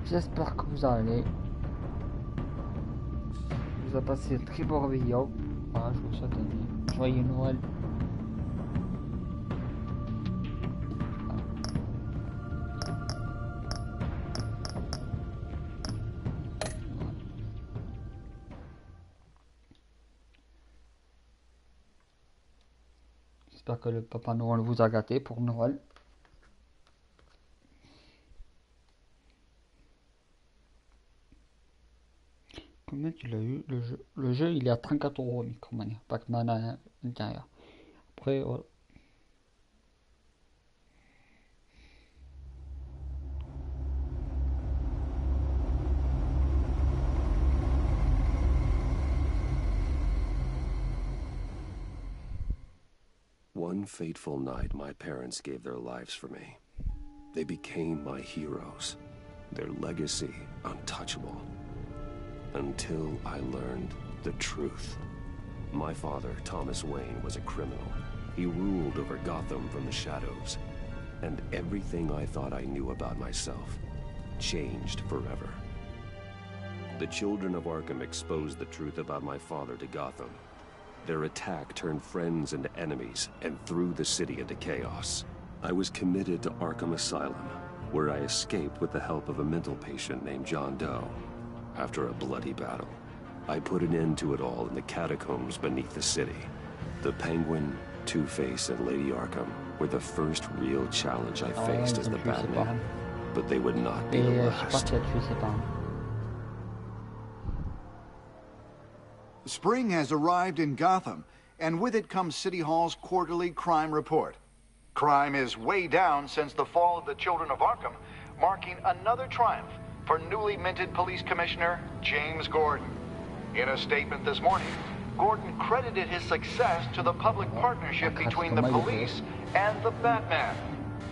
J'espère que vous allez. Vous avez passé un très bon réveillon. Voilà, je vous souhaite un joyeux Noël. J'espère que le Papa Noël vous a gâté pour Noël. Combien tu l'as eu le jeu? Le jeu il est à 34 € Micromania. Pac-Man à l'intérieur. Après voilà. One fateful night, my parents gave their lives for me. They became my heroes, their legacy untouchable. Until I learned the truth. My father, Thomas Wayne, was a criminal. He ruled over Gotham from the shadows. And everything I thought I knew about myself changed forever. The children of Arkham exposed the truth about my father to Gotham. Their attack turned friends into enemies and threw the city into chaos. I was committed to Arkham Asylum, where I escaped with the help of a mental patient named John Doe. After a bloody battle, I put an end to it all in the catacombs beneath the city. The Penguin, Two-Face, and Lady Arkham were the first real challenge I faced as the Batman, but they would not be the last. Spring has arrived in Gotham, and with it comes City Hall's quarterly crime report. Crime is way down since the fall of the Children of Arkham, marking another triumph for newly minted Police Commissioner James Gordon. In a statement this morning, Gordon credited his success to the public partnership between the police and the Batman.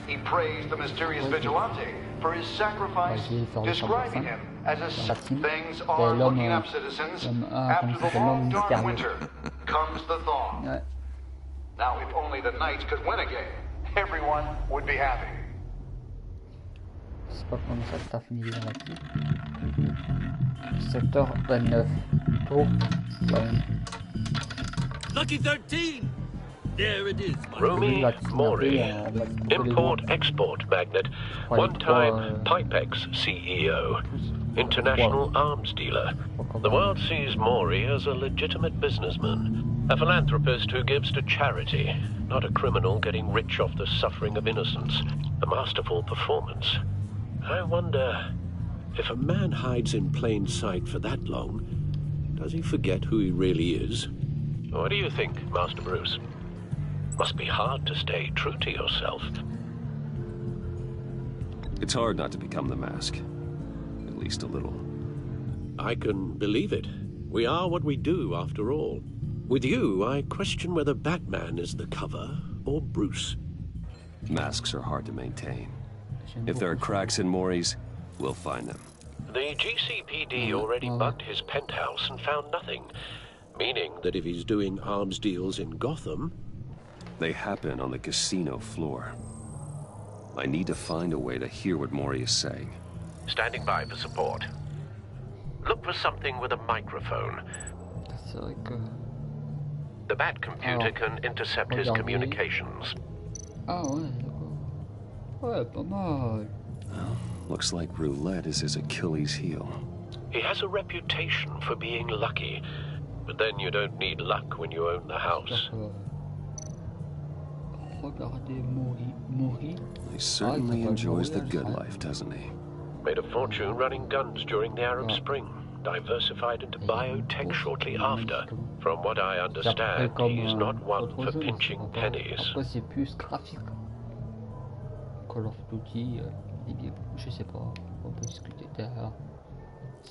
He praised the mysterious vigilante for his sacrifice, describing him as a things are looking up, citizens. After the long, dark winter comes the thaw. Now, if only the Knights could win again, everyone would be happy. C'est pas comme ça que t'as fini dans l'actif. 7h29. Oh, ouais. Lucky 13! There it is. Rumi Mori, import-export magnate, one-time Pipex CEO, international arms dealer. The world sees Mori as a legitimate businessman, a philanthropist who gives to charity, not a criminal getting rich off the suffering of innocence. A masterful performance. I wonder, if a man hides in plain sight for that long, does he forget who he really is? What do you think, Master Bruce? Must be hard to stay true to yourself. It's hard not to become the Mask. At least a little. I can believe it. We are what we do, after all. With you, I question whether Batman is the cover or Bruce. Masks are hard to maintain. If there are cracks in Mori's, we'll find them. The GCPD already bugged his penthouse and found nothing. Meaning that if he's doing arms deals in Gotham... They happen on the casino floor. I need to find a way to hear what Mori is saying. Standing by for support. Look for something with a microphone. The Bat computer can intercept his communications. Ah ouais, d'accord. Ouais, pas mal. Well, looks like roulette is his Achilles heel. He has a reputation for being lucky, but then you don't need luck when you own the house. Regardez Mori. He certainly enjoys the good life, doesn't he? Made a fortune running guns during the Arab Spring. Diversified into biotech shortly after. From what I understand, he's not one for pinching pennies. Après c'est plus graphique. Call of Duty, je sais pas, on peut discuter derrière.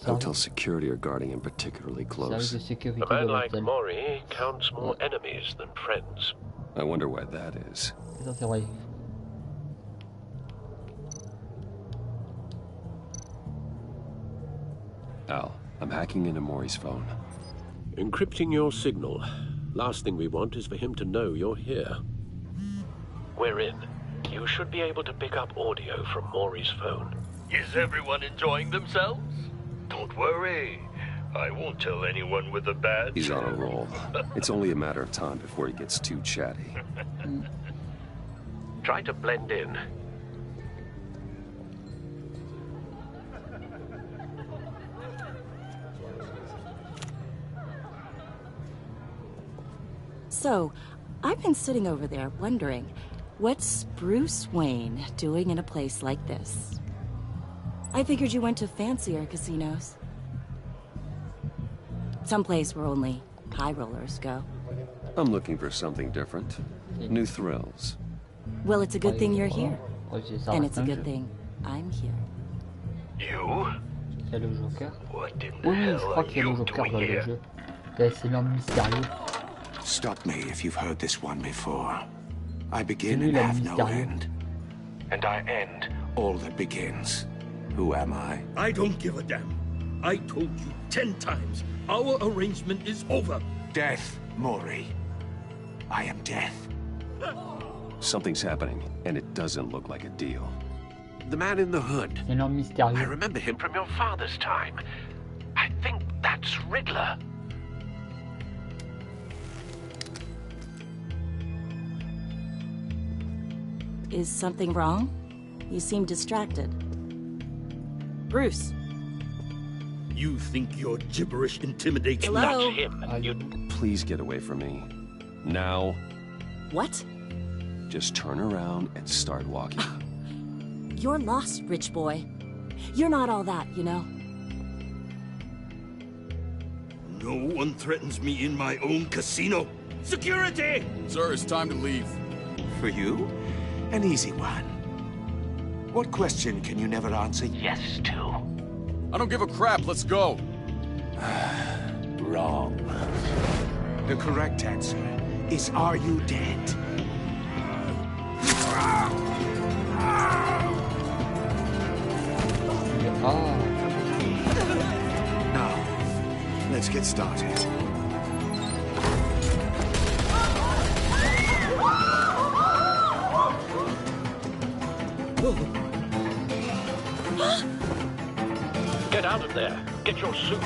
Hotel security are guarding him particularly close. A man like Mori counts more enemies than friends. I wonder why that is. Ça c'est vrai. Al, I'm hacking into Mori's phone. Encrypting your signal. Last thing we want is for him to know you're here. We're in. You should be able to pick up audio from Mori's phone. Is everyone enjoying themselves? Don't worry. I won't tell anyone with a badge. He's on a roll. It's only a matter of time before he gets too chatty. Try to blend in. So, I've been sitting over there wondering, what's Bruce Wayne doing in a place like this? I figured you went to fancier casinos. Someplace where only high rollers go. I'm looking for something different. New thrills. Well, it's a good thing you're here. And it's a good jeu. thing I'm here. You? Il y a le Joker. What in the Oui, je hell crois are qu'il y a le you Joker doing dans le here? jeu. Il y a ces noms mystérieux. Stop me if you've heard this one before. I begin Lui, and il a have le no mystérieux. end. And I end all that begins. Who am I? I don't give a damn. I told you 10 times. Our arrangement is over. Death, Maury. I am death. Something's happening, and it doesn't look like a deal. The man in the hood. Ces noms I mystérieux. remember him from your father's time. I think that's Riddler. Is something wrong? You seem distracted. Bruce. You think your gibberish intimidates me? Hello? That's him. You Please get away from me. Now, What? just turn around and start walking. You're lost, rich boy. You're not all that, you know. No one threatens me in my own casino. Security! Sir, it's time to leave. For you? An easy one. What question can you never answer yes to? I don't give a crap, let's go. Wrong. The correct answer is, are you dead? Ah, Now, let's get started. get out of there. Get your suit.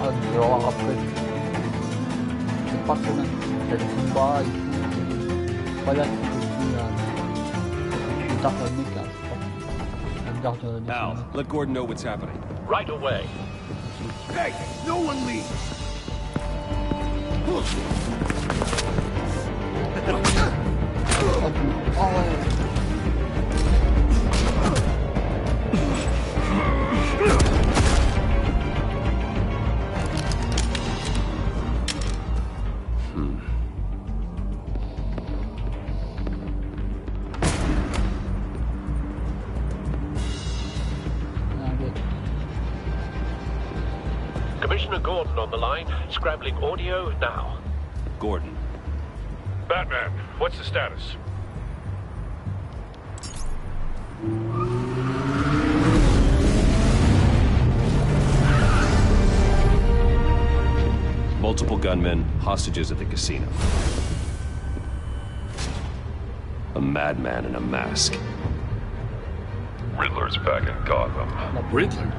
ah, je vais voir après. C'est pas très bien. Il y a le combat et tout. Pas là, c'est aussi le taf à mec, je crois. La garde de Al, let Gordon know what's happening. Right away. Hey, no one leave! Oh ouais. Allez. Commissioner Gordon on the line. Scrambling audio now. Gordon, Batman, what's the status? multiple gunmen, hostages at the casino. A madman in a mask. Riddler's back in Gotham. Riddler?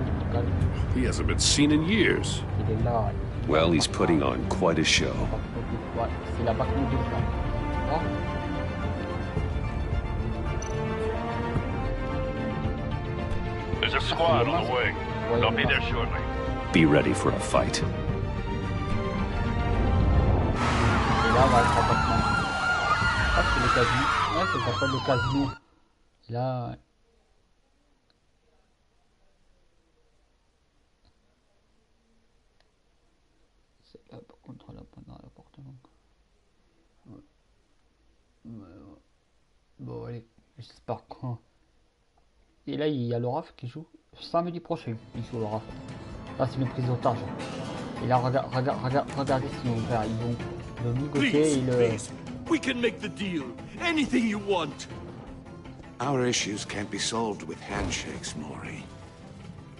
He hasn't been seen in years. Il est là. Well, he's putting on quite a show. Ouais, c'est la bac de ça. Oh. There's a squad on the way. They'll be there shortly. Be ready for a fight. Et là, on va être en Batman. Ah, c'est le casino. Ouais, ça s'appelle le casino. Et là. C'est là, par contre, là, pendant l'appartement. Ouais. Bon, allez, j'espère quand. Et là, il y a le RAF qui joue samedi prochain. Il joue le RAF. Là, c'est une prise d'otage. Et là, regardez ce qu'ils vont faire. Ils vont le ligoter et le. Please, we can make the deal. Anything you want. Our issues can't be solved with handshakes, Maury.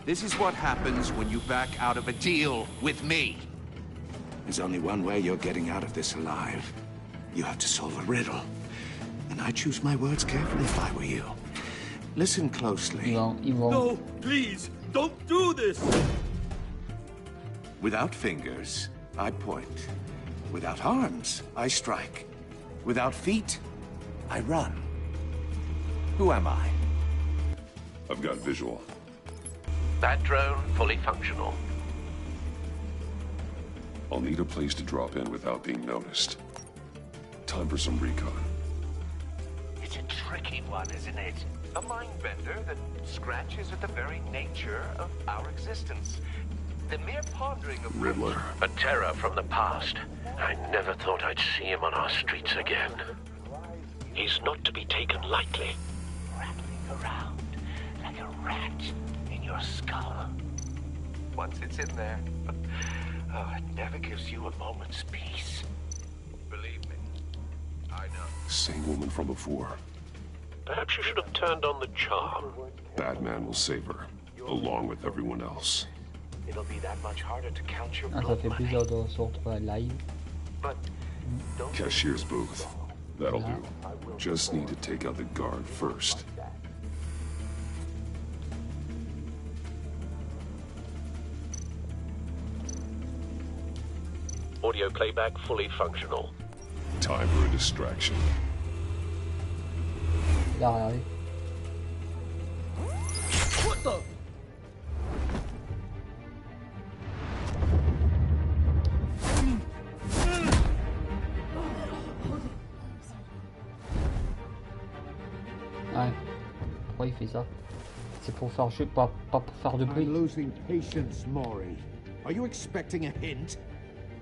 This is what happens when you back out of a deal with me. There's only one way you're getting out of this alive. You have to solve a riddle. And I choose my words carefully if I were you. Listen closely. No, please, don't do this! Without fingers, I point. Without arms, I strike. Without feet, I run. Who am I? I've got visual. That drone fully functional. I'll need a place to drop in without being noticed. Time for some recon. It's a tricky one, isn't it? A mind bender that scratches at the very nature of our existence. The mere pondering of Riddler. A terror from the past. I never thought I'd see him on our streets again. He's not to be taken lightly. Rattling around like a rat in your skull. Once it's in there, oh, it never gives you a moment's peace. Believe me, I know. Same woman from before. Perhaps you should have turned on the charm. Batman will save her, along with everyone else. It'll be that much harder to count your Ah, ça blood fait money. plusieurs de se retrouver live. But don't Cashier's booth. That'll do. Just need to take out the guard first. Audio playback fully functional. Time for a distraction. Là, regardez. What the? Ouais. Pourquoi il fait ça? C'est pour faire jeu, pas pour faire de bruit. I'm losing patience, Maury. Are you expecting a hint?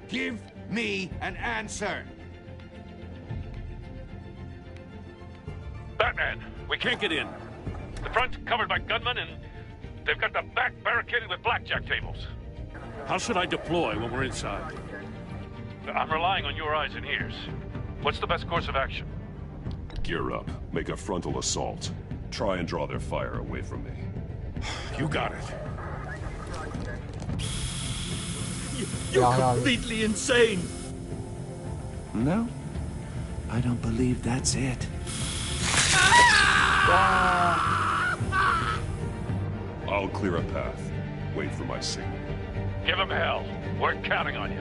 Give me an answer! Batman, we can't get in. The front covered by gunmen, and they've got the back barricaded with blackjack tables. How should I deploy when we're inside? I'm relying on your eyes and ears. What's the best course of action? Gear up. Make a frontal assault. Try and draw their fire away from me. You got it. You're completely insane! No, I don't believe that's it. I'll clear a path. Wait for my signal. Give him hell. We're counting on you.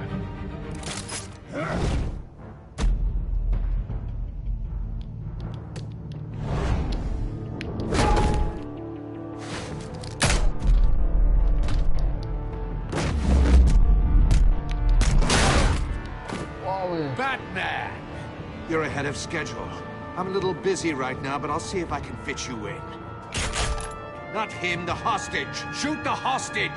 Batman! You're ahead of schedule. I'm a little busy right now, but I'll see if I can fit you in. Not him, the hostage! Shoot the hostage!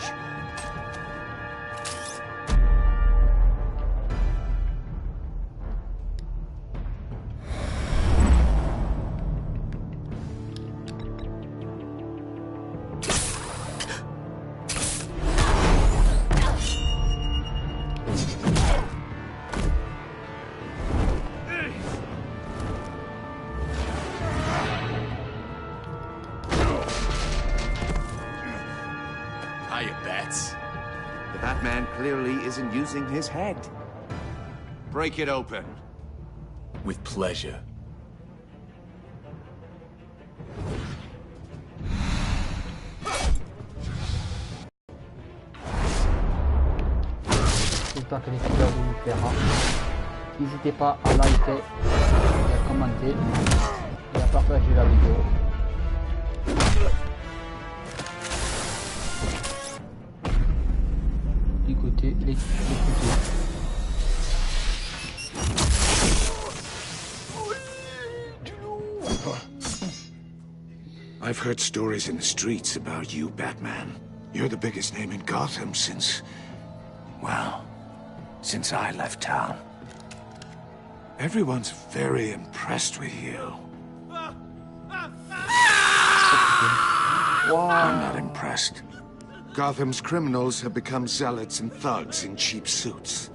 The Batman clearly isn't using his head. Break it open. With pleasure. J'espère que l'épisode vous plaira. N'hésitez pas à liker, à commenter et à partager la vidéo. Écoutez, l'écouter. I've heard stories in the streets about you, Batman. You're the biggest name in Gotham since... well, since I left town. Everyone's very impressed with you. I'm not impressed. Gotham's criminals have become zealots and thugs in cheap suits.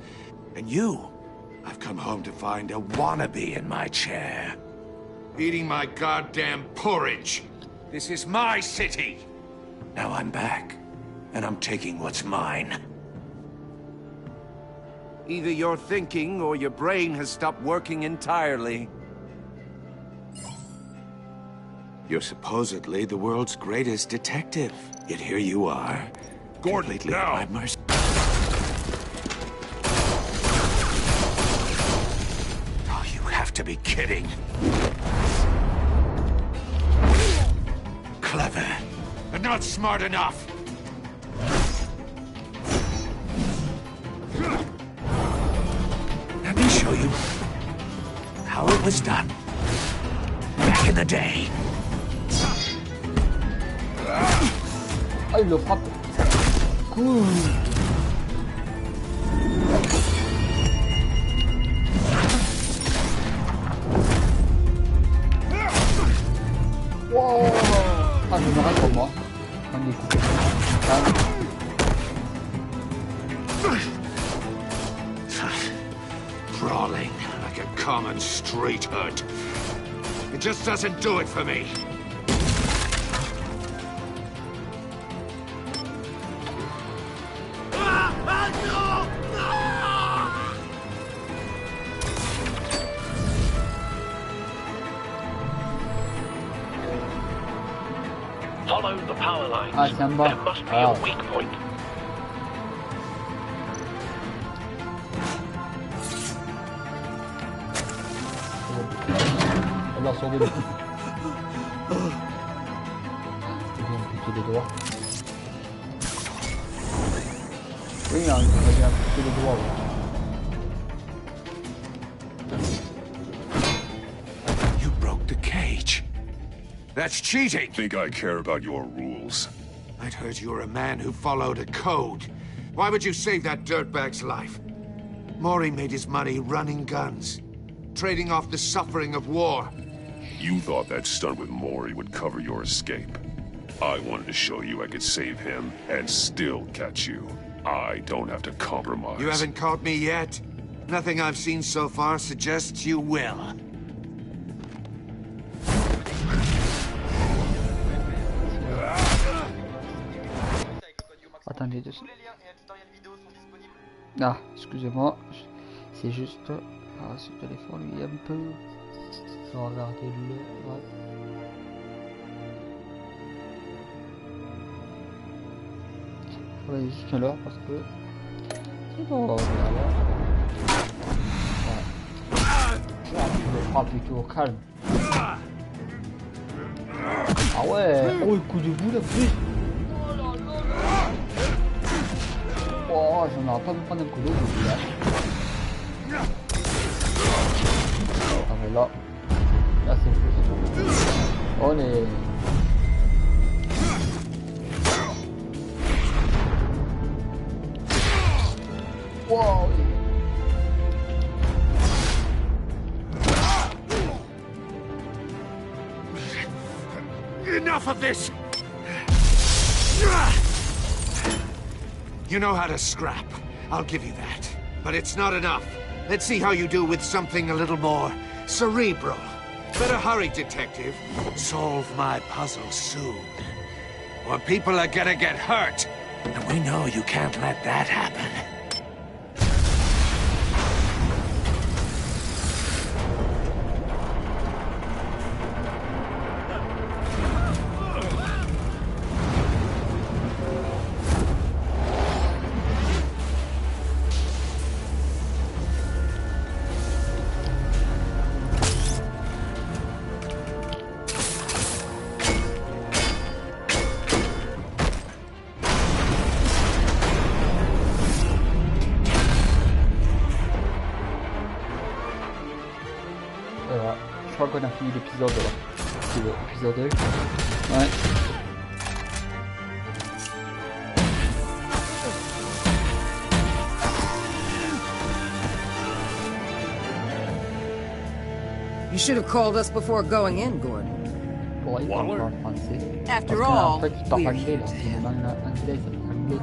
And you, I've come home to find a wannabe in my chair. Eating my goddamn porridge. This is my city. Now I'm back. and I'm taking what's mine. Either you're thinking or your brain has stopped working entirely. You're supposedly the world's greatest detective, yet here you are, Gordon, completely now! at my mercy. Oh, you have to be kidding. Clever, but not smart enough. Let me show you how it was done back in the day. Ah, il le frappe. Cool. Wow. Ah, je me reste pour moi. On est coupé. Brawling like a common street hood. It just doesn't do it for me. Follow the power lines. Ah, c'est en bas. There must be Ah. a weak point. Elle l'a sauvé le coup. Il vient de piquer les doigts. Oui, il vient de piquer les doigts. You broke the cage. That's cheating. Think I care about your rules? I'd heard you were a man who followed a code. Why would you save that dirtbag's life? Maury made his money running guns, trading off the suffering of war. You thought that stunt with Maury would cover your escape. I wanted to show you I could save him and still catch you. I don't have to compromise. You haven't caught me yet. Nothing I've seen so far suggests you will. Attendez deux secondes. Ah, excusez-moi. C'est juste... Ah, ce téléphone, lui, un peu... Je vais regarder le... Ouais. Je vais juste l'heure parce que... C'est bon, voilà. Ouais. Je le prends plutôt au calme. Ah ouais. Oh, le coup de boule, plus. Oh, j'en aurais pas me prendre un coup d'eau, là. Ah, mais là. Là, c'est plus. On est. Wow. Enough of this! You know how to scrap. I'll give you that. But it's not enough. Let's see how you do with something a little more cerebral. Better hurry, detective. Solve my puzzle soon. Or people are gonna get hurt. And we know you can't let that happen. Voilà. Je crois qu'on a fini l'épisode là. C'est l'épisode 2. Ouais. You should have called us before going in, Gordon. Bon, il parle pas en français. After Parce qu'en all, fait, il parle we're anglais here là. to C'est une langue anglaise, ça parle anglais.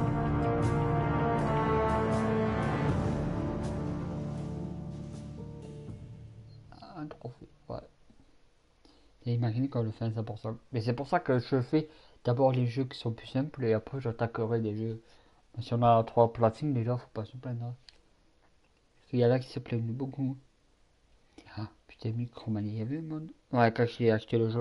Un trophée, ouais. Et imaginez quand on le fait à 100%. Mais c'est pour ça que je fais d'abord les jeux qui sont plus simples et après j'attaquerai des jeux. Si on a 3 platines déjà, faut pas se plaindre. Parce qu'il y en a qui se plaignent beaucoup. Ah putain, Micromanie, il y avait le monde. Ouais, quand j'ai acheté le jeu.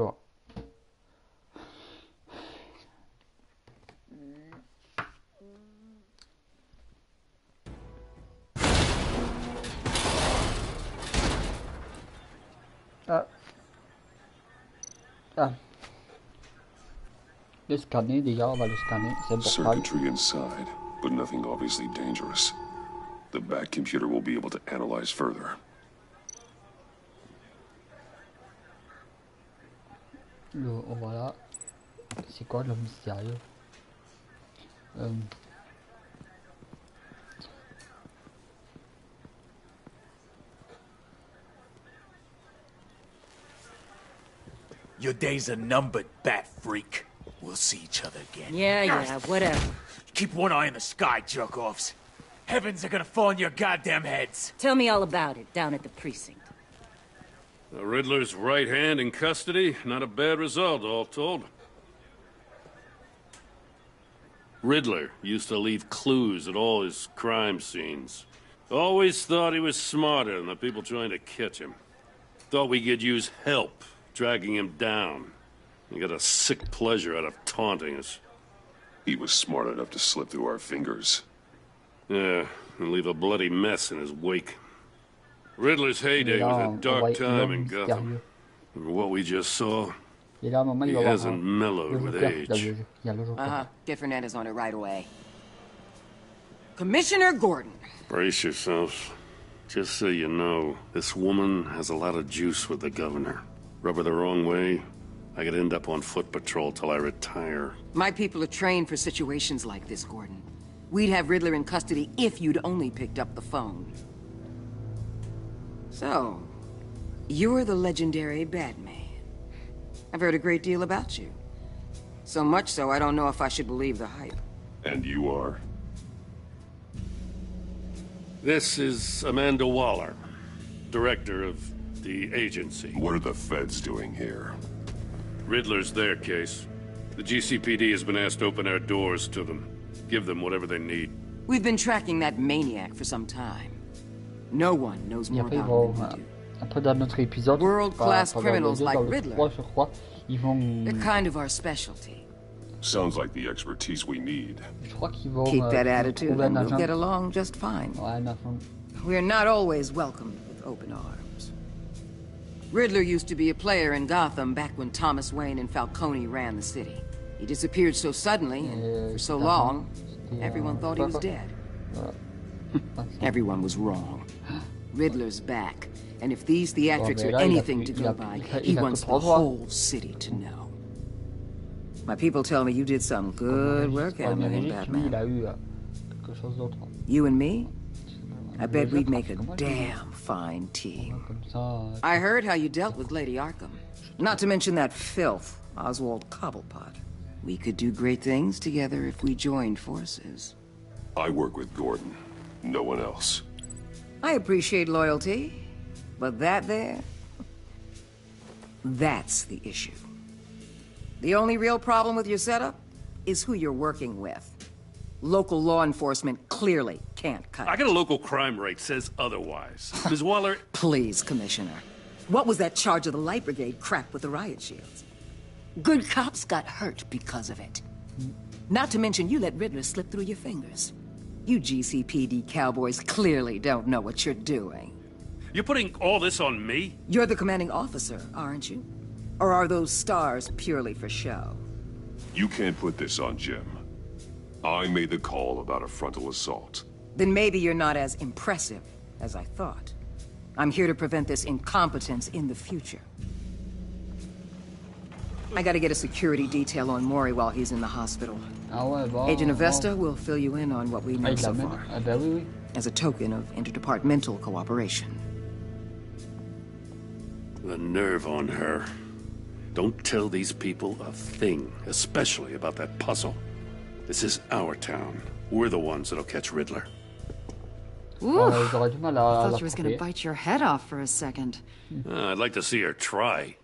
Ah. Ah. Le scanner, déjà, on va le scanner. C'est important. Circuitry inside, but nothing obviously dangerous. The back computer will be able to analyze further. Voilà. C'est quoi le mystérieux? Your days are numbered, bat freak. We'll see each other again. Yeah, whatever. Keep one eye in the sky, jerk-offs. Heavens are gonna fall on your goddamn heads. Tell me all about it down at the precinct. The Riddler's right hand in custody. Not a bad result, all told. Riddler used to leave clues at all his crime scenes. Always thought he was smarter than the people trying to catch him. Thought we could use help, dragging him down. He got a sick pleasure out of taunting us. He was smart enough to slip through our fingers. Yeah, and leave a bloody mess in his wake. Riddler's heyday was a dark time in Gotham. For what we just saw, he hasn't mellowed with age. Get Fernandez on it right away. Commissioner Gordon. Brace yourselves. Just so you know, this woman has a lot of juice with the governor. Rub her the wrong way, I could end up on foot patrol till I retire. My people are trained for situations like this, Gordon. We'd have Riddler in custody if you'd only picked up the phone. So, you're the legendary Batman. I've heard a great deal about you. So much so, I don't know if I should believe the hype. And you are? This is Amanda Waller, director of the agency. What are the feds doing here? Riddler's their case. The GCPD has been asked to open our doors to them. Give them whatever they need. We've been tracking that maniac for some time. No one knows more about him than we do. Après dans notre épisode, world-class criminals like Riddler. 3, je crois, ils vont. They're kind of our specialty. Sounds like the expertise we need. Je crois qu'ils vont. Keep that attitude and we'll agent. get along just fine. Ouais, un agent. We're not always welcomed with open arms. Riddler used to be a player in Gotham back when Thomas Wayne and Falcone ran the city. He disappeared so suddenly and for so long, everyone thought he was dead. Everyone was wrong. Riddler's back, and if these theatrics are anything to go by, he wants the whole city to know. My people tell me you did some good work handling Batman. You and me? I bet we'd make a damn fine team. I heard how you dealt with Lady Arkham. Not to mention that filth, Oswald Cobblepot. We could do great things together if we joined forces. I work with Gordon. No one else. I appreciate loyalty, but that there... that's the issue. The only real problem with your setup is who you're working with. Local law enforcement clearly can't cut it. I got a local crime rate says otherwise. Ms. Waller... Please, Commissioner. What was that charge of the Light Brigade crap with the riot shields? Good cops got hurt because of it. Not to mention you let Riddler slip through your fingers. You GCPD cowboys clearly don't know what you're doing. You're putting all this on me? You're the commanding officer, aren't you? Or are those stars purely for show? You can't put this on Jim. I made the call about a frontal assault. Then maybe you're not as impressive as I thought. I'm here to prevent this incompetence in the future. I gotta get a security detail on Maury while he's in the hospital. Agent Avesta will fill you in on what we know so far. As a token of interdepartmental cooperation. The nerve on her. Don't tell these people a thing, especially about that puzzle. This is our town. We're the ones that'll catch Riddler. Ooh, I thought she was gonna bite your head off for a second. I'd like to see her try.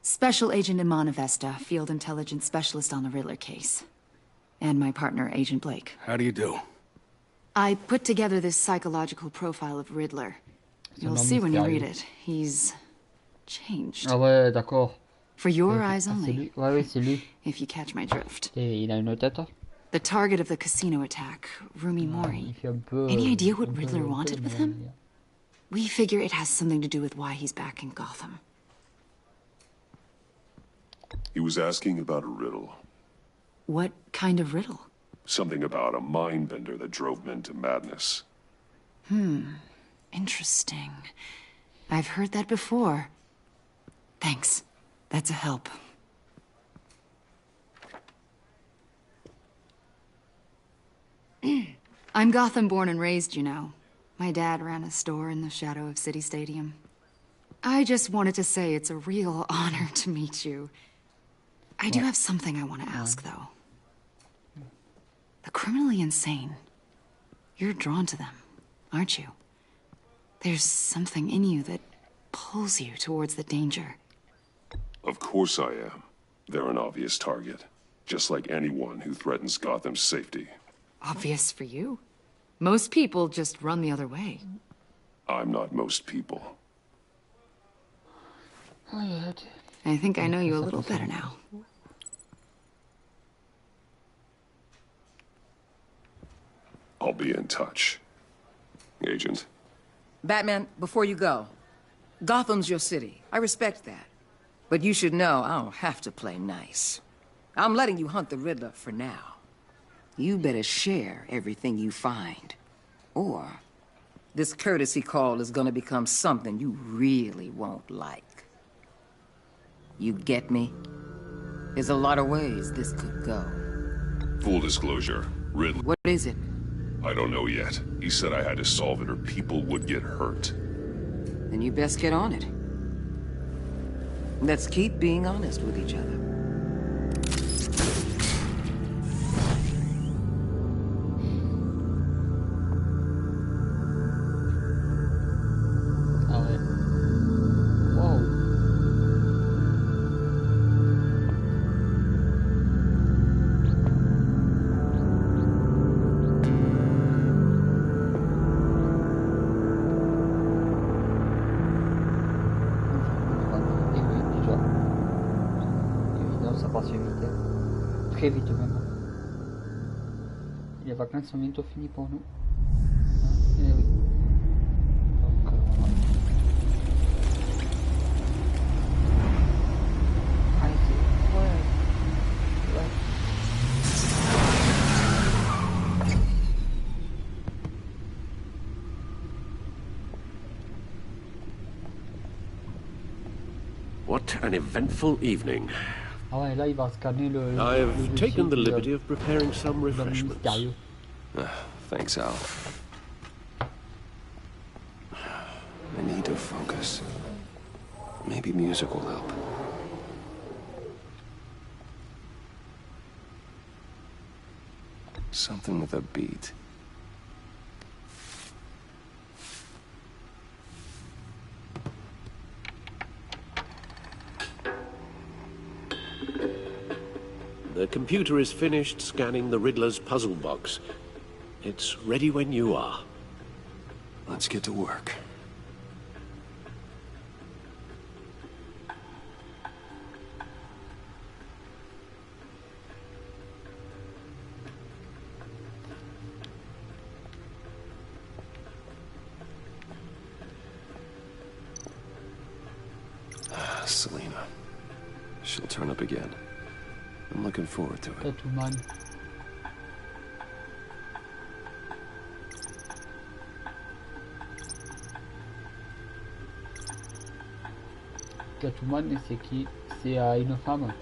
Special Agent Imana Vesta, Field Intelligence Specialist on the Riddler case. And my partner, Agent Blake. How do you do? I put together this psychological profile of Riddler. You'll see when you read it. He's changed. Ah ouais, d'accord. For your eyes C'est only. lui. Ouais, c'est lui. If you catch my drift. Et il a une tête. The target of the casino attack, Rumi Mori. Il fait un peu, Any idea what Riddler wanted with him? We figure it has something to do with why he's back in Gotham. He was asking about a riddle. What kind of riddle? Something about a mind bender that drove men to madness. Interesting. I've heard that before. Thanks. That's a help. I'm Gotham born and raised, you know. My dad ran a store in the shadow of City Stadium. I just wanted to say it's a real honor to meet you. I do have something I want to ask, though. The criminally insane. You're drawn to them, aren't you? There's something in you that pulls you towards the danger. Of course I am. They're an obvious target. Just like anyone who threatens Gotham's safety. Obvious for you. Most people just run the other way. I'm not most people. I think I know you a little better now. I'll be in touch. Agent. Batman, before you go, Gotham's your city. I respect that. But you should know I don't have to play nice. I'm letting you hunt the Riddler for now. You better share everything you find. Or this courtesy call is gonna become something you really won't like. You get me? There's a lot of ways this could go. Full disclosure, Riddler. What is it? I don't know yet. He said I had to solve it or people would get hurt. Then you best get on it. Let's keep being honest with each other. Ah ouais. Wow. Ça passe vite, hein. Très vite même. Les vacances sont bientôt finies pour nous. Et oui. Donc voilà. Allez, ouais. What an eventful evening. Ah ouais, là il va scanner le I've taken the liberty of preparing some refreshments. Thanks, Al. I need to focus. Maybe music will help. Something with a beat. The computer is finished scanning the Riddler's puzzle box. It's ready when you are. Let's get to work. Selena. She'll turn up again. I'm looking forward to it. Catwoman. Catwoman, c'est qui? C'est une femme.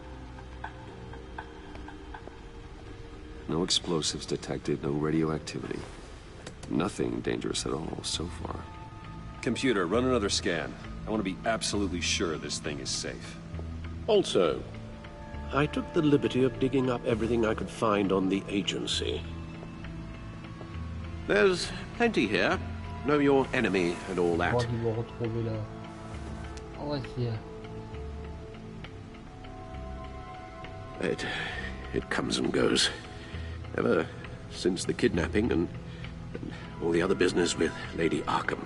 No explosives detected, no radioactivity. Nothing dangerous at all so far. Computer, run another scan. I want to be absolutely sure this thing is safe. Also, I took the liberty of digging up everything I could find on the agency. There's plenty here. Know your enemy and all that. Ils vont retrouver là. Oh ouais, c'est... It comes and goes. Ever since the kidnapping and all the other business with Lady Arkham.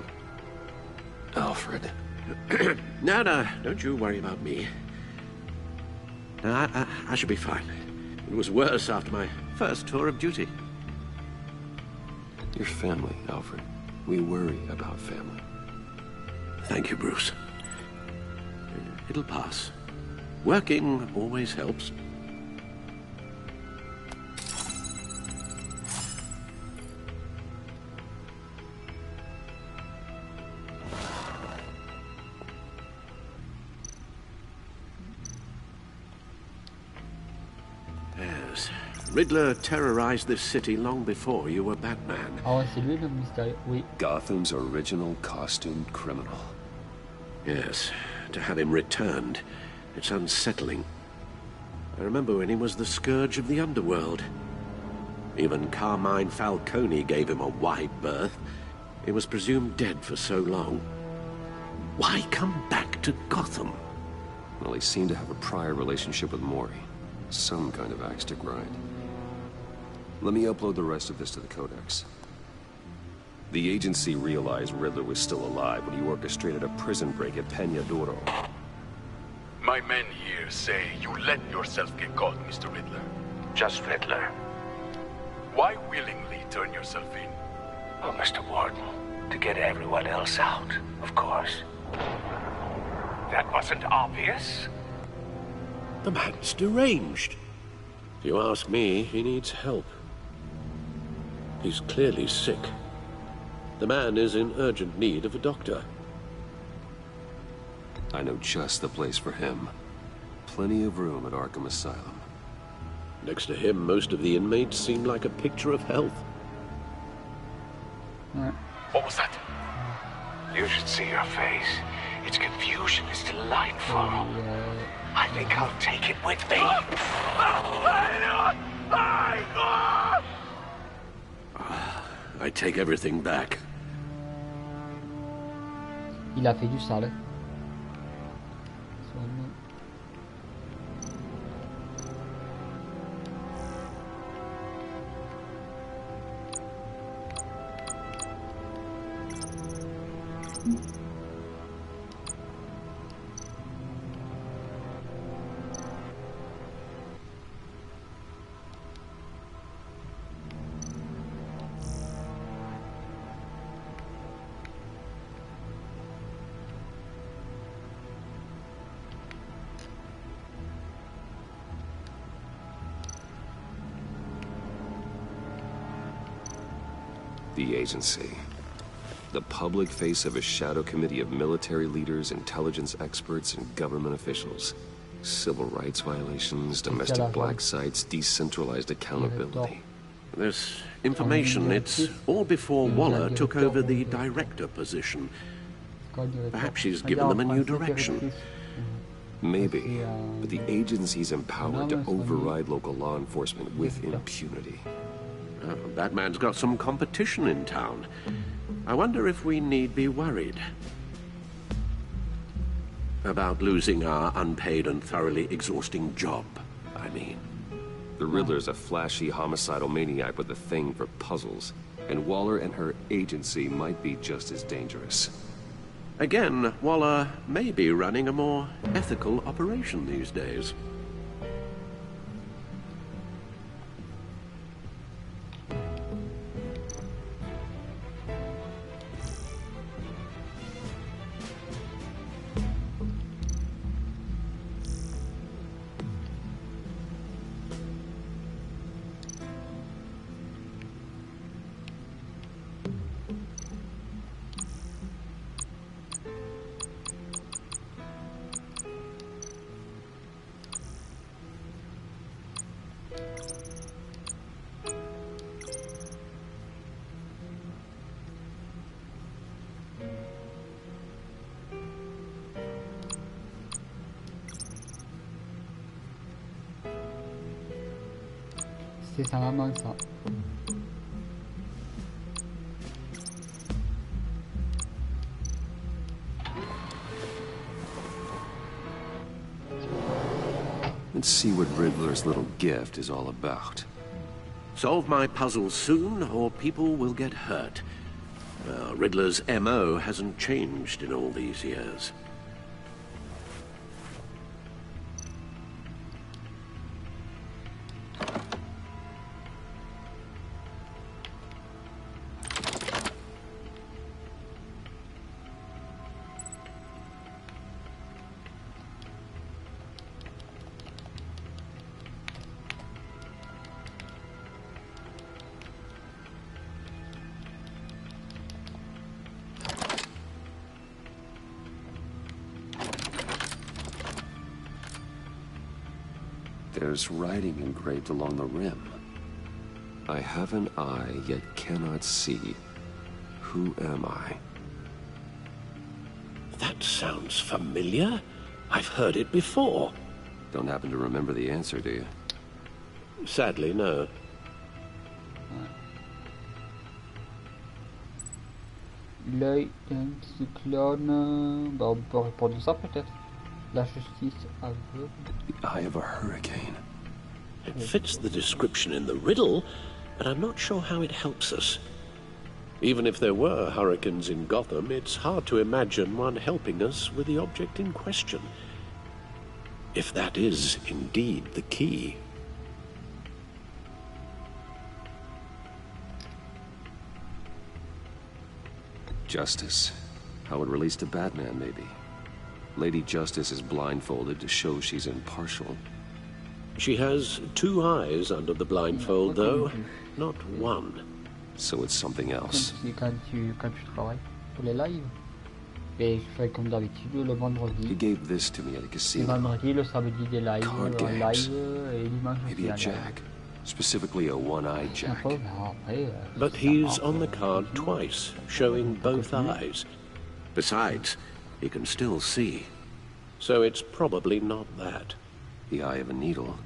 Alfred. No, don't you worry about me. No, I should be fine. It was worse after my first tour of duty. Your family, Alfred. We worry about family. Thank you, Bruce. It'll pass. Working always helps. Yes. Riddler terrorized this city long before you were Batman. Ah ouais, c'est lui le mystérieux, oui. Gotham's original costumed criminal. Yes, to have him returned, it's unsettling. I remember when he was the scourge of the underworld. Even Carmine Falcone gave him a wide berth. He was presumed dead for so long. Why come back to Gotham? Well, he seemed to have a prior relationship with Mori. Some kind of axe to grind. Let me upload the rest of this to the Codex. The agency realized Riddler was still alive when he orchestrated a prison break at Peña Duro. My men here say you let yourself get caught, Mr. Riddler. Just Riddler. Why willingly turn yourself in? Oh, Mr. Warden, to get everyone else out, of course. That wasn't obvious. The man's deranged. If you ask me, he needs help. He's clearly sick. The man is in urgent need of a doctor. I know just the place for him. Plenty of room at Arkham Asylum. Next to him, most of the inmates seem like a picture of health. What was that? You should see your face. Its confusion is delightful. I think I'll take it with me. I take everything back. Il a fait du sale. The agency. The public face of a shadow committee of military leaders, intelligence experts, and government officials. Civil rights violations, domestic black sites, decentralized accountability. This information, it's all before Waller took over the director position. Perhaps she's given them a new direction. Maybe, but the agency's empowered to override local law enforcement with impunity. Batman's got some competition in town. I wonder if we need be worried about losing our unpaid and thoroughly exhausting job, I mean. The Riddler's a flashy homicidal maniac with a thing for puzzles, and Waller and her agency might be just as dangerous. Again, Waller may be running a more ethical operation these days. C'est sa maman, ça. and see what Riddler's little gift is all about. Solve my puzzle soon, or people will get hurt. Riddler's MO hasn't changed in all these years. There's writing engraved along the rim. I have an eye, yet cannot see. Who am I? That sounds familiar. I've heard it before. Don't happen to remember the answer, do you? Sadly, no. L'œil d'un cyclone. Bah, on peut répondre ça peut-être. La justice aveugle. The eye of a hurricane. It fits the description in the riddle, but I'm not sure how it helps us. Even if there were hurricanes in Gotham, it's hard to imagine one helping us with the object in question. If that is indeed the key. Justice. How it relates to Batman, maybe. Lady Justice is blindfolded to show she's impartial. She has two eyes under the blindfold, though, not one. So it's something else. Quand tu travailles pour les lives, et je fais comme d'habitude le vendredi. He gave this to me at a Le casino. vendredi, le samedi des lives, Card un games. live et dimanche Maybe aussi a un live. jack. Specifically a one-eyed jack. Après, après, But he's on the card twice, showing both eyes. Besides, he can still see. So it's probably not that. The eye of a needle.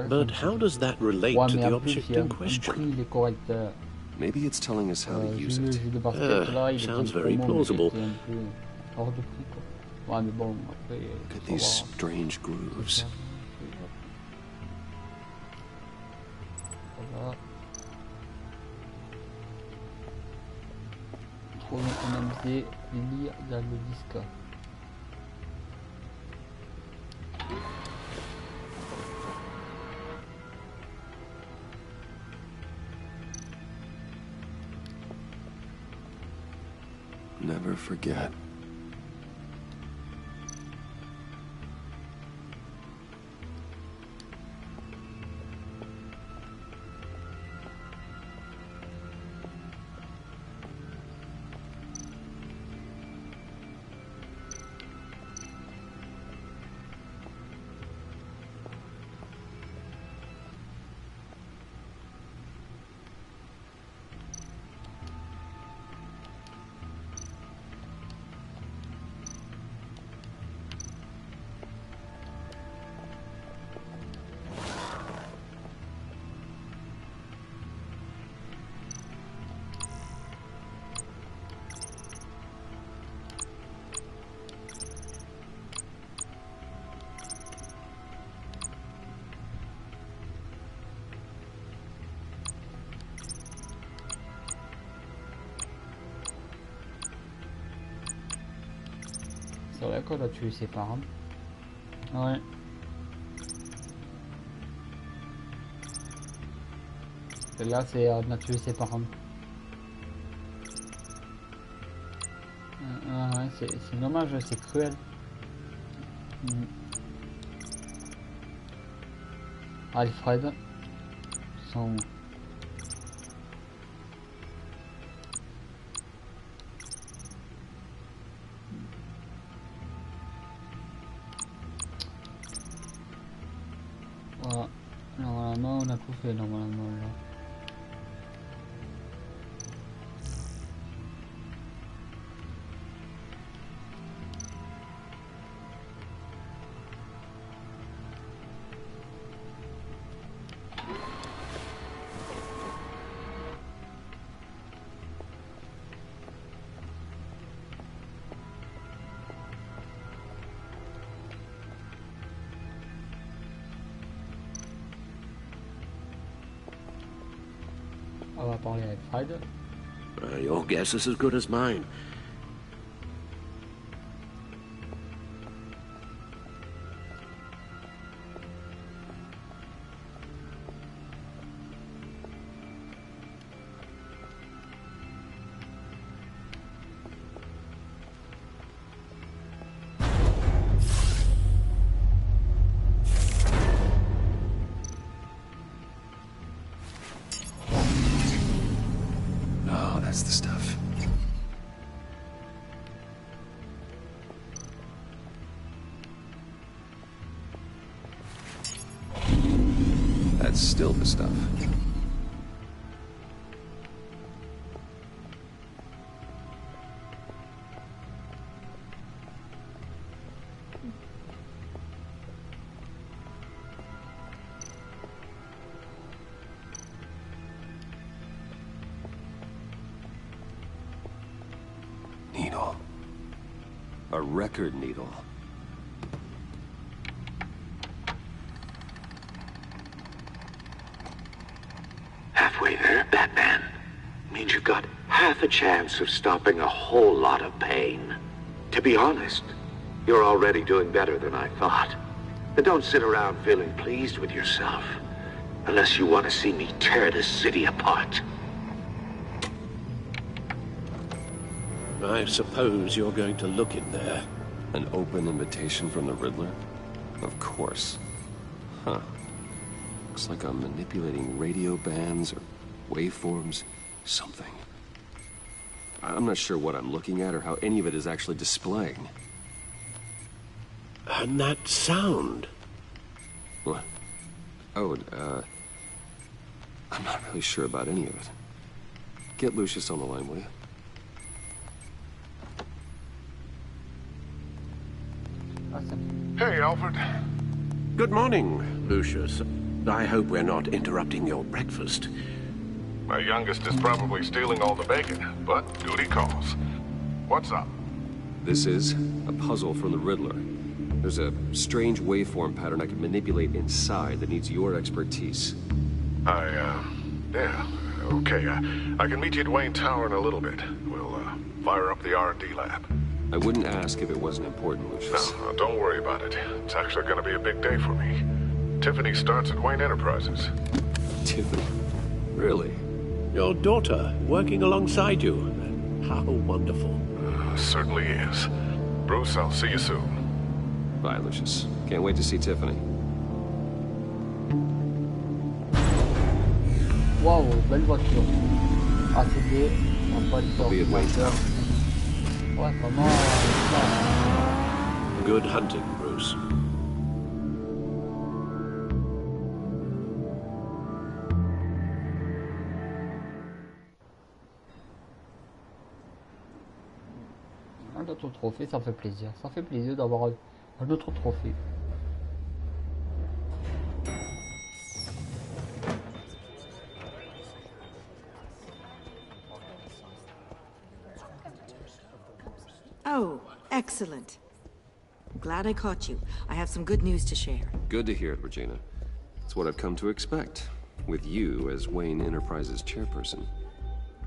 But how does that relate to the object in question? Maybe it's telling us how to use it. Sounds very plausible. Look Look at these strange grooves. Faut analyser les lire dans le disque. Never forget. C'est vrai qu'on a tué ses parents. Ouais. Là, c'est on a tué ses parents. Ouais, c'est dommage, c'est cruel. Alfred, son... Voilà, normalement on a tout fait normalement là. va parler avec Fred. Your guess is as good as mine. That's the stuff. That's still the stuff. Needle. A record needle. Halfway there, Batman. Means you've got half a chance of stopping a whole lot of pain. To be honest, you're already doing better than I thought. But don't sit around feeling pleased with yourself. Unless you want to see me tear this city apart. I suppose you're going to look in there. An open invitation from the Riddler? Of course. Huh. Looks like I'm manipulating radio bands or waveforms. Something. I'm not sure what I'm looking at or how any of it is actually displaying. And that sound. What? Oh, I'm not really sure about any of it. Get Lucius on the line, will you? Hey, Alfred. Good morning, Lucius. I hope we're not interrupting your breakfast. My youngest is probably stealing all the bacon, but duty calls. What's up? This is a puzzle from the Riddler. There's a strange waveform pattern I can manipulate inside that needs your expertise. Yeah, okay. I can meet you at Wayne Tower in a little bit. We'll, fire up the R&D lab. I wouldn't ask if it wasn't important, Lucius. No, don't worry about it. It's actually going to be a big day for me. Tiffany starts at Wayne Enterprises. Tiffany? Really? Your daughter working alongside you. How wonderful. Certainly is. Bruce, I'll see you soon. Bye, Lucius. Can't wait to see Tiffany. Wow, belle voiture. ATV, en pas de I'll be at Wayne Tower. Ouais, vraiment. Good hunting, Bruce. Un autre trophée, ça fait plaisir. Ça fait plaisir d'avoir un autre trophée. Oh, excellent. Glad I caught you. I have some good news to share. Good to hear it, Regina. It's what I've come to expect, with you as Wayne Enterprises chairperson.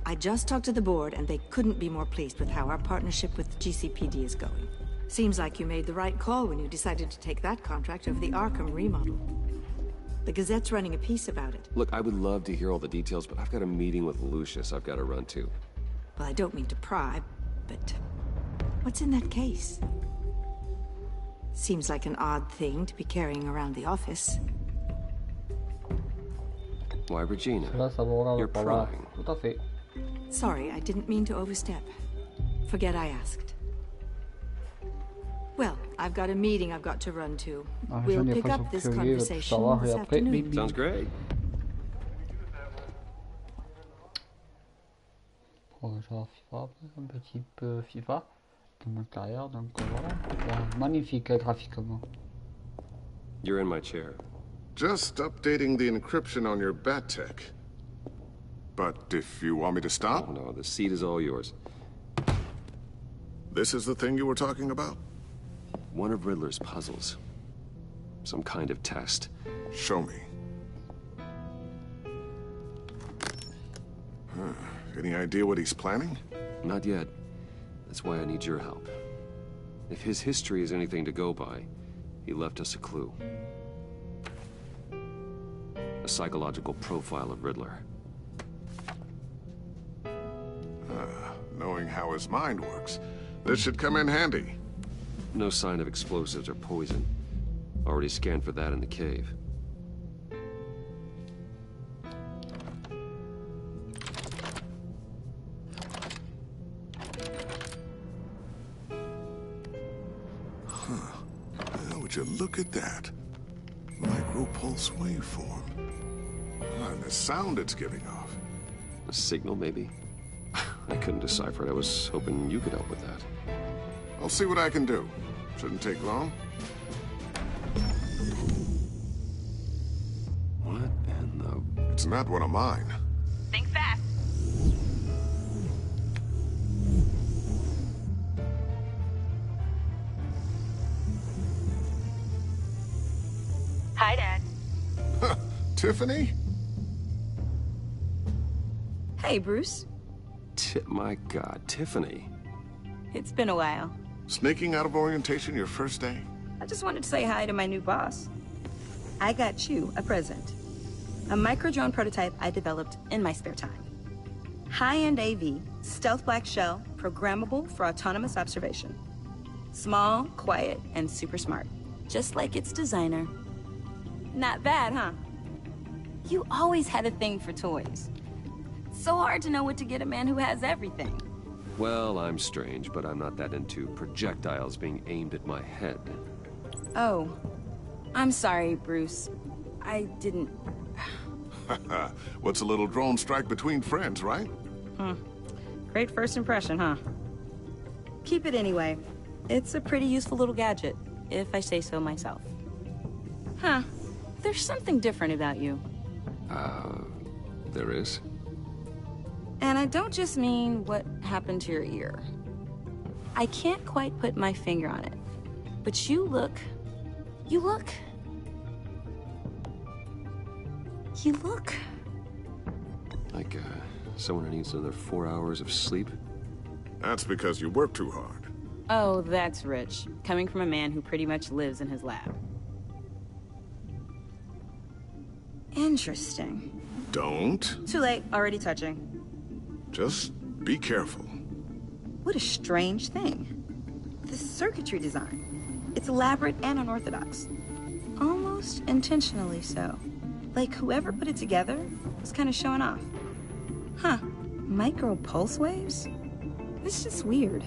I just talked to the board, and they couldn't be more pleased with how our partnership with GCPD is going. Seems like you made the right call when you decided to take that contract over the Arkham remodel. The Gazette's running a piece about it. Look, I would love to hear all the details, but I've got a meeting with Lucius I've got to run to. Well, I don't mean to pry, but what's in that case? Seems like an odd thing to be carrying around the office. Why, Regina? You're prying. Tout à fait. Sorry, I didn't mean to overstep. Forget I asked. Well, I've got a meeting I've got to run to. We'll pick up this conversation this afternoon. Sounds great. Genre FIFA, un petit peu FIFA dans mon carrière, donc voilà. Ouais, magnifique graphiquement. You're in my chair. Just updating the encryption on your bat tech. But if you want me to stop? Oh, no, the seat is all yours. This is the thing you were talking about? One of Riddler's puzzles. Some kind of test. Show me. Any idea what he's planning? Not yet. That's why I need your help. If his history is anything to go by, he left us a clue. A psychological profile of Riddler. Knowing how his mind works, this should come in handy. No sign of explosives or poison. Already scanned for that in the cave. Would you look at that? Micropulse waveform. And the sound it's giving off. A signal, maybe? I couldn't decipher it. I was hoping you could help with that. I'll see what I can do. Shouldn't take long. What in the... It's not one of mine. Think fast. Hi, Dad. Tiffany? Hey, Bruce. My God, Tiffany. It's been a while. Sneaking out of orientation your first day? I just wanted to say hi to my new boss. I got you a present. A micro-drone prototype I developed in my spare time. High-end AV, stealth black shell, programmable for autonomous observation. Small, quiet, and super smart. Just like its designer. Not bad, huh? You always had a thing for toys. So hard to know what to get a man who has everything. Well, I'm strange, but I'm not that into projectiles being aimed at my head. Oh. I'm sorry, Bruce. I didn't... What's a little drone strike between friends, right? Great first impression, huh? Keep it anyway. It's a pretty useful little gadget, if I say so myself. Huh. There's something different about you. There is? And I don't just mean what happened to your ear. I can't quite put my finger on it. But you look... Like, someone who needs another 4 hours of sleep? That's because you work too hard. Oh, that's rich. Coming from a man who pretty much lives in his lab. Interesting. Don't. Too late, already touching. Just be careful. What a strange thing. The circuitry design. It's elaborate and unorthodox. Almost intentionally so. Like whoever put it together was kind of showing off. Huh. Micro pulse waves? This is just weird.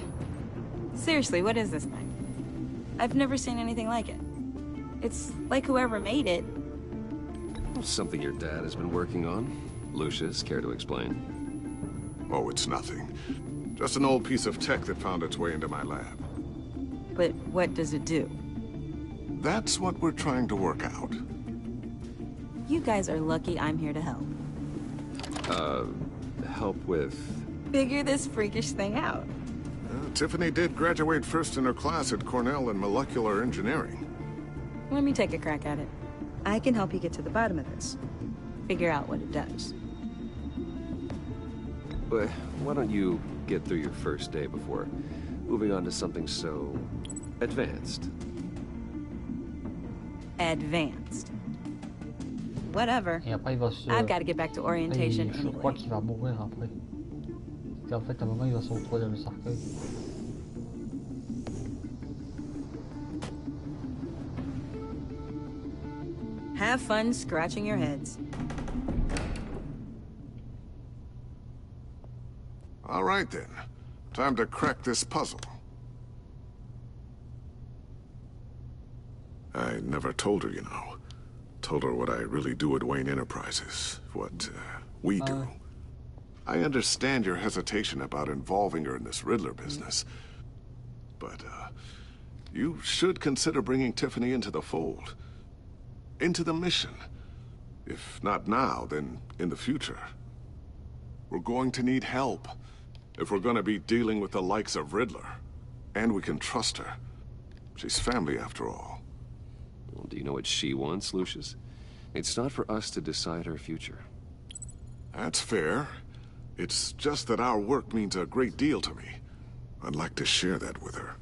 Seriously, what is this thing? I've never seen anything like it. It's like whoever made it. Something your dad has been working on. Lucius, care to explain? Oh, it's nothing. Just an old piece of tech that found its way into my lab. But what does it do? That's what we're trying to work out. You guys are lucky I'm here to help. Help with... Figure this freakish thing out. Tiffany did graduate first in her class at Cornell in molecular engineering. Let me take a crack at it. I can help you get to the bottom of this. Figure out what it does. But why don't you get through your first day before moving on to something so... advanced? Advanced. Whatever. I've got to get back to orientation Je crois qu'il va mourir après. En fait, à un moment, il va se retrouver dans le cercueil. Have fun scratching your heads. All right, then. Time to crack this puzzle. I never told her, you know. Told her what I really do at Wayne Enterprises. What, we do. I understand your hesitation about involving her in this Riddler business. But, you should consider bringing Tiffany into the fold. Into the mission. If not now, then in the future. We're going to need help. If we're gonna be dealing with the likes of Riddler. And we can trust her. She's family after all. Well, do you know what she wants, Lucius? It's not for us to decide her future. That's fair. It's just that our work means a great deal to me. I'd like to share that with her.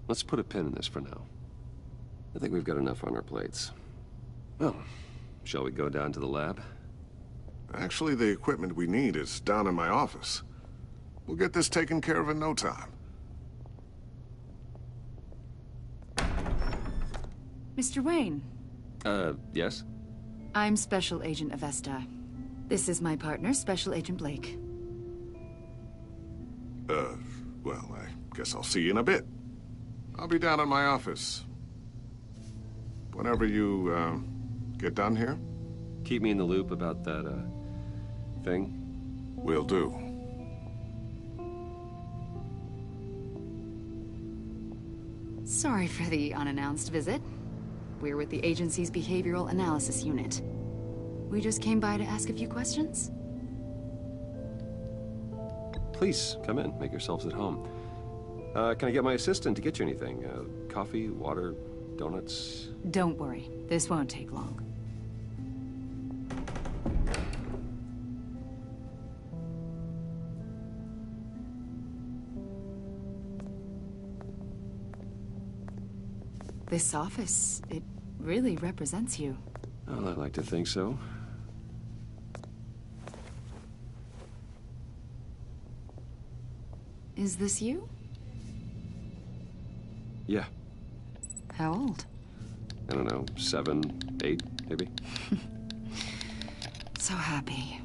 Let's put a pin in this for now. I think we've got enough on our plates. Well, shall we go down to the lab? Actually, the equipment we need is down in my office. We'll get this taken care of in no time. Mr. Wayne. Yes? I'm Special Agent Avesta. This is my partner, Special Agent Blake. Well, I guess I'll see you in a bit. I'll be down in my office. Whenever you, get done here? Keep me in the loop about that, thing? Will do. Sorry for the unannounced visit. We're with the agency's behavioral analysis unit. We just came by to ask a few questions. Please, come in. Make yourselves at home. Can I get my assistant to get you anything? Coffee, water, donuts? Don't worry. This won't take long. This office, it really represents you. Well, I'd like to think so. Is this you? Yeah. How old? I don't know, 7, 8, maybe? So happy.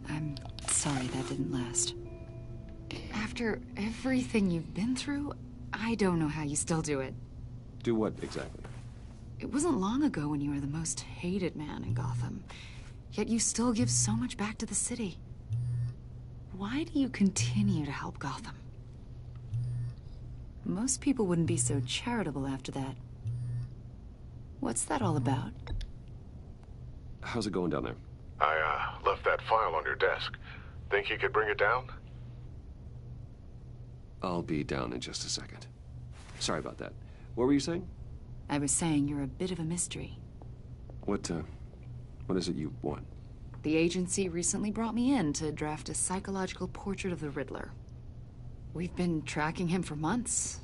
I'm sorry that didn't last. After everything you've been through, I don't know how you still do it. Do what, exactly? It wasn't long ago when you were the most hated man in Gotham. Yet you still give so much back to the city. Why do you continue to help Gotham? Most people wouldn't be so charitable after that. What's that all about? How's it going down there? I, left that file on your desk. Think you could bring it down? I'll be down in just a second. Sorry about that. What were you saying? I was saying you're a bit of a mystery. What is it you want? The agency recently brought me in to draft a psychological portrait of the Riddler. We've been tracking him for months,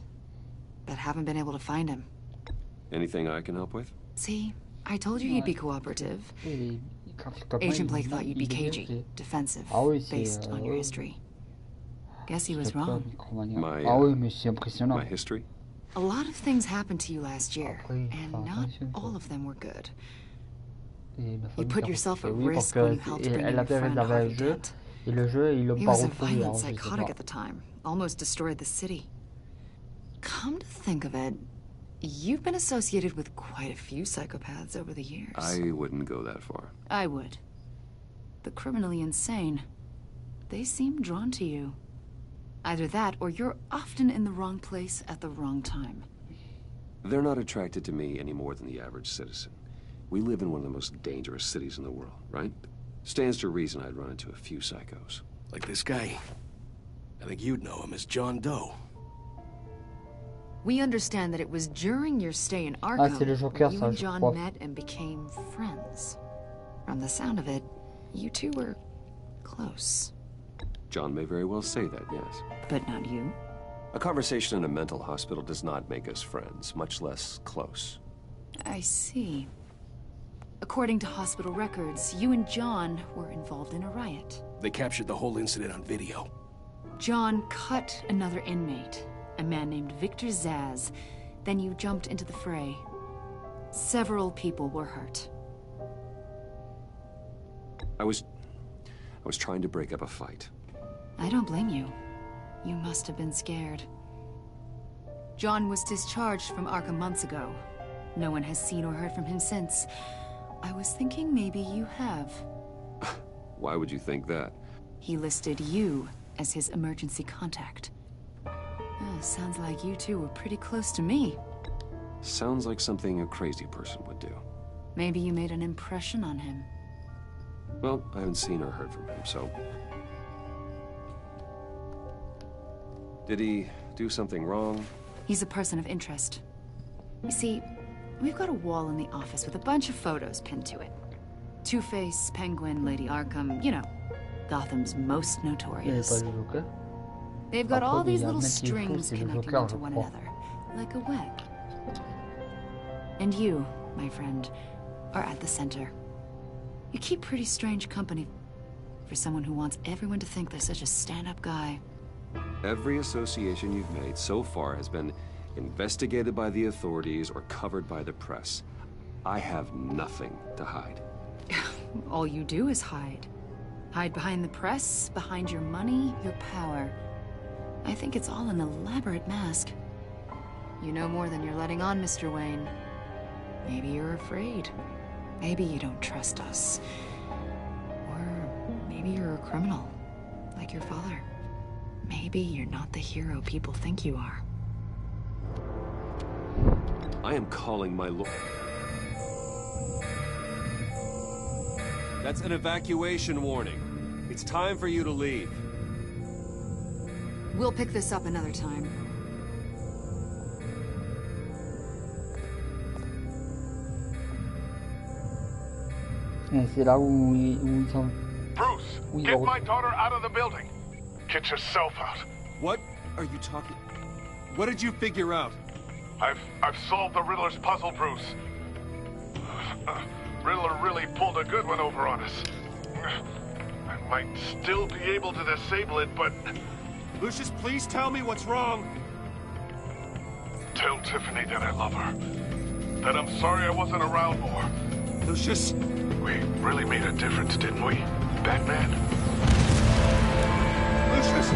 but haven't been able to find him. Anything I can help with? See, I told you you'd be cooperative. Agent Blake thought you'd be cagey, defensive, based on your history. Guess he was wrong. My history? A lot of things happened to you last year, and not all of them were good. You put yourself at risk when you helped bring in your friend Harvey Dent. He was a violent psychotic at the time, almost destroyed the city. Come to think of it, you've been associated with quite a few psychopaths over the years. I wouldn't go that far. I would. The criminally insane, they seem drawn to you. Either that, or you're often in the wrong place at the wrong time. They're not attracted to me any more than the average citizen. We live in one of the most dangerous cities in the world, right? Stands to reason I'd run into a few psychos. Like this guy. I think you'd know him as John Doe. We understand that it was during your stay in Arkham where you and John met and became friends. From the sound of it, you two were close. John may very well say that, yes. But not you. A conversation in a mental hospital does not make us friends, much less close. I see. According to hospital records, you and John were involved in a riot. They captured the whole incident on video. John cut another inmate, a man named Victor Zsasz. Then you jumped into the fray. Several people were hurt. I was trying to break up a fight. I don't blame you. You must have been scared. John was discharged from Arkham months ago. No one has seen or heard from him since. I was thinking maybe you have. Why would you think that? He listed you as his emergency contact. Sounds like you two were pretty close to me. Sounds like something a crazy person would do. Maybe you made an impression on him. Well, I haven't seen or heard from him, so... Did he do something wrong? He's a person of interest. You see, we've got a wall in the office with a bunch of photos pinned to it. Two-Face, Penguin, Lady Arkham, you know, Gotham's most notorious. They've got all these little strings connecting them to one another, like a web. And you, my friend, are at the center. You keep pretty strange company for someone who wants everyone to think they're such a stand-up guy. Every association you've made so far has been investigated by the authorities or covered by the press. I have nothing to hide. All you do is hide. Hide behind the press, behind your money, your power. I think it's all an elaborate mask. You know more than you're letting on, Mr. Wayne. Maybe you're afraid. Maybe you don't trust us. Or maybe you're a criminal, like your father. Maybe you're not the hero people think you are. I am calling my lord. That's an evacuation warning. It's time for you to leave. We'll pick this up another time. C'est là où ils sont. Bruce, get my daughter out of the building. Get yourself out. What are you talking? What did you figure out? I've solved the Riddler's puzzle, Bruce. Riddler really pulled a good one over on us. I might still be able to disable it, but... Lucius, please tell me what's wrong. Tell Tiffany that I love her. That I'm sorry I wasn't around more. Lucius... We really made a difference, didn't we, Batman? Lucius!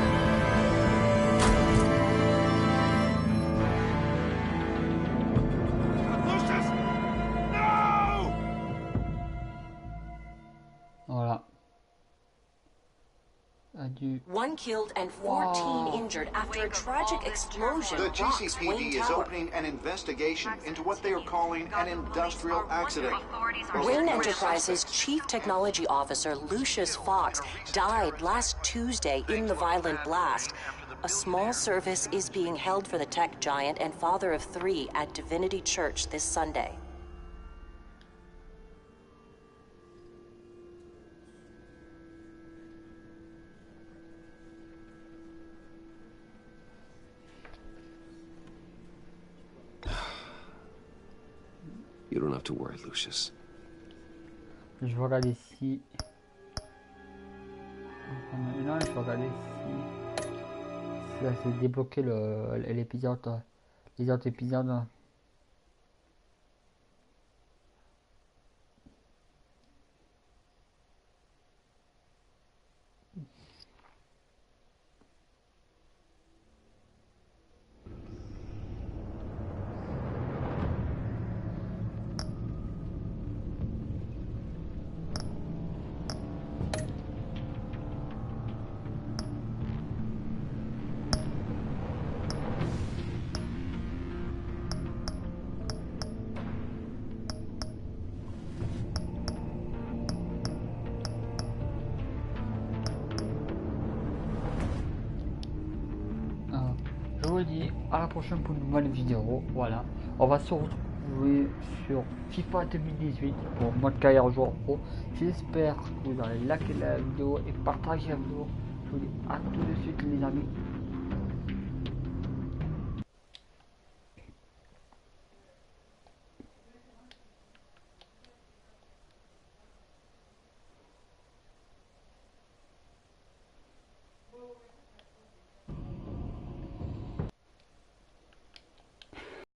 Voilà. Adieu. One killed and 14 injured after a tragic explosion. The GCPD is opening an investigation into what they are calling an industrial accident. Wayne Enterprises' Chief Technology Officer Lucius Fox died last Tuesday in the violent blast. A small service is being held for the tech giant and father of 3 at Divinity Church this Sunday. You don't have to worry, Lucius. Je vais regarder si... Maintenant, je vais regarder si ça s'est débloqué l'épisode, les autres épisodes. Je vous dis à la prochaine pour une nouvelle vidéo. Voilà, on va se retrouver sur FIFA 2018 pour mode carrière joueur pro. J'espère que vous allez liker la vidéo et partager la vidéo. Je vous dis à tout de suite les amis.